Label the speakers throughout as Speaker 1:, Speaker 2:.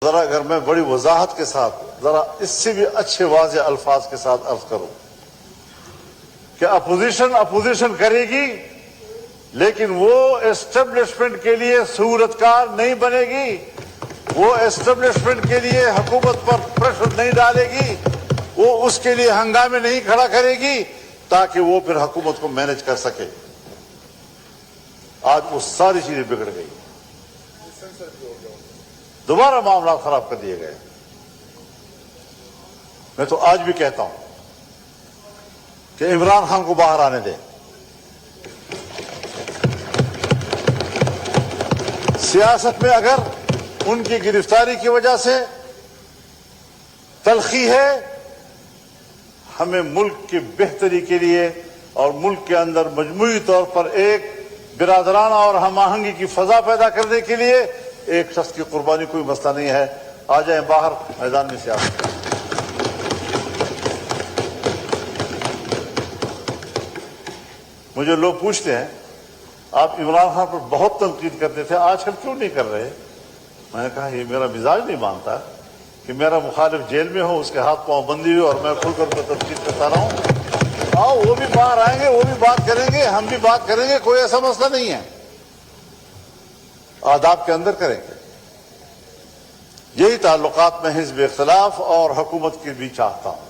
Speaker 1: ذرا اگر میں بڑی وضاحت کے ساتھ ذرا اس سے بھی اچھے واضح الفاظ کے ساتھ عرض کروں کہ اپوزیشن کرے گی لیکن وہ اسٹیبلشمنٹ کے لیے صورتکار نہیں بنے گی، وہ اسٹیبلشمنٹ کے لیے حکومت پر پریشر نہیں ڈالے گی، وہ اس کے لیے ہنگامے نہیں کھڑا کرے گی تاکہ وہ پھر حکومت کو مینج کر سکے۔ آج وہ ساری چیزیں بگڑ گئی، دوبارہ معاملات خراب کر دیے گئے۔ میں تو آج بھی کہتا ہوں کہ عمران خان کو باہر آنے دیں۔ سیاست میں اگر ان کی گرفتاری کی وجہ سے تلخی ہے، ہمیں ملک کی بہتری کے لیے اور ملک کے اندر مجموعی طور پر ایک برادرانہ اور ہم آہنگی کی فضا پیدا کرنے کے لیے ایک شخص کی قربانی کوئی مسئلہ نہیں ہے۔ آ جائیں باہر میدان میں سیاست۔ مجھے لوگ پوچھتے ہیں آپ عمران خان پر بہت تنقید کرتے تھے، آج کل کیوں نہیں کر رہے؟ میں نے کہا یہ میرا مزاج نہیں مانتا کہ میرا مخالف جیل میں ہو، اس کے ہاتھ پاؤں بندی ہوئے اور میں کھل کر کے تنقید کرتا رہا ہوں۔ آؤ وہ بھی باہر آئیں گے، وہ بھی بات کریں گے، ہم بھی بات کریں گے، کوئی ایسا مسئلہ نہیں ہے، آداب کے اندر کریں گے۔ یہی تعلقات میں حزب اختلاف اور حکومت کی بھی چاہتا ہوں۔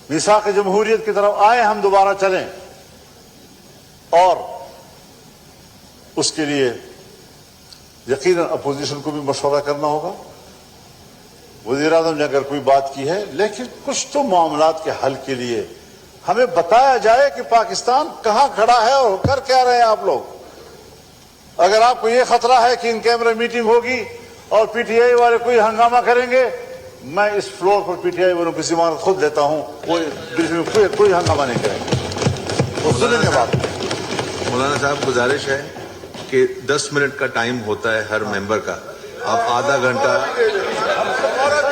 Speaker 1: میثاق جمہوریت کی طرف آئیں، ہم دوبارہ چلیں، اور اس کے لیے یقیناً اپوزیشن کو بھی مشورہ کرنا ہوگا۔ وزیر اعظم نے اگر کوئی بات کی ہے، لیکن کچھ تو معاملات کے حل کے لیے ہمیں بتایا جائے کہ پاکستان کہاں کھڑا ہے اور کر کیا رہے ہیں آپ لوگ۔ اگر آپ کو یہ خطرہ ہے کہ ان کیمرے میٹنگ ہوگی اور پی ٹی آئی والے کوئی ہنگامہ کریں گے، میں اس floor per P T I والوں کی ضمانت خود لیتا ہوں، کوئی ہنگامہ نہیں کریں گے، وہ سنیں گے بات۔
Speaker 2: مولانا صاحب گزارش ہے کہ 10 منٹ کا ٹائم ہوتا ہے ہر ممبر کا، آپ آدھا گھنٹہ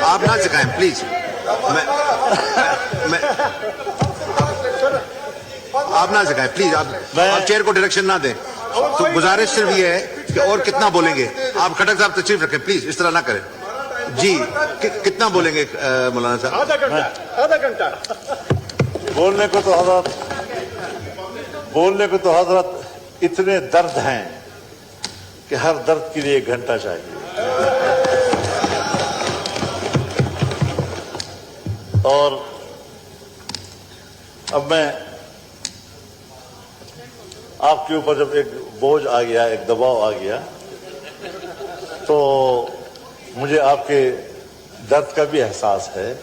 Speaker 2: آپ نہ سکھائیں پلیز، آپ نہ سکھائیں پلیز، آپ چیئر کو ڈائریکشن نہ دیں۔ تو گزارش صرف یہ ہے کہ اور کتنا بولیں گے آپ؟ کھٹک صاحب تشریف رکھیں پلیز، اس طرح نہ کریں جی۔ کتنا بولیں گے مولانا صاحب؟
Speaker 3: آدھا گھنٹہ۔
Speaker 1: بولنے کو تو حضرت اتنے درد ہیں کہ ہر درد کے لیے 1 گھنٹہ چاہیے۔ اور اب میں آپ کے اوپر جب ایک بوجھ آ گیا، ایک دباؤ آ گیا، تو مجھے آپ کے درد کا بھی احساس ہے۔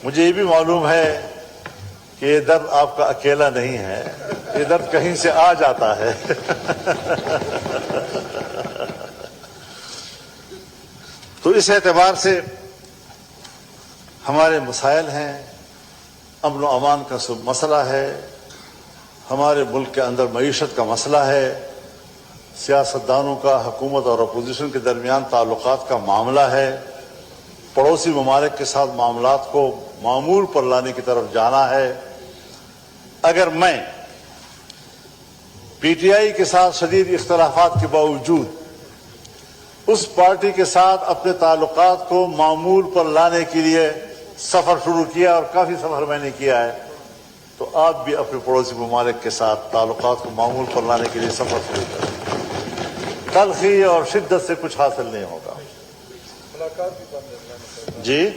Speaker 1: مجھے یہ بھی معلوم ہے کہ یہ درد آپ کا اکیلا نہیں ہے، یہ درد کہیں سے آ جاتا ہے۔ تو اس اعتبار سے ہمارے مسائل ہیں، امن و امان کا مسئلہ ہے، ہمارے ملک کے اندر معیشت کا مسئلہ ہے، سیاستدانوں کا حکومت اور اپوزیشن کے درمیان تعلقات کا معاملہ ہے، پڑوسی ممالک کے ساتھ معاملات کو معمول پر لانے کی طرف جانا ہے۔ اگر میں پی ٹی آئی کے ساتھ شدید اختلافات کے باوجود اس پارٹی کے ساتھ اپنے تعلقات کو معمول پر لانے کے لیے سفر شروع کیا، اور کافی سفر میں نے کیا ہے، تو آپ بھی اپنے پڑوسی ممالک کے ساتھ تعلقات کو معمول پر لانے کے لیے سفر شروع کریں۔ تلخی اور شدت سے کچھ حاصل نہیں ہوگا۔ جی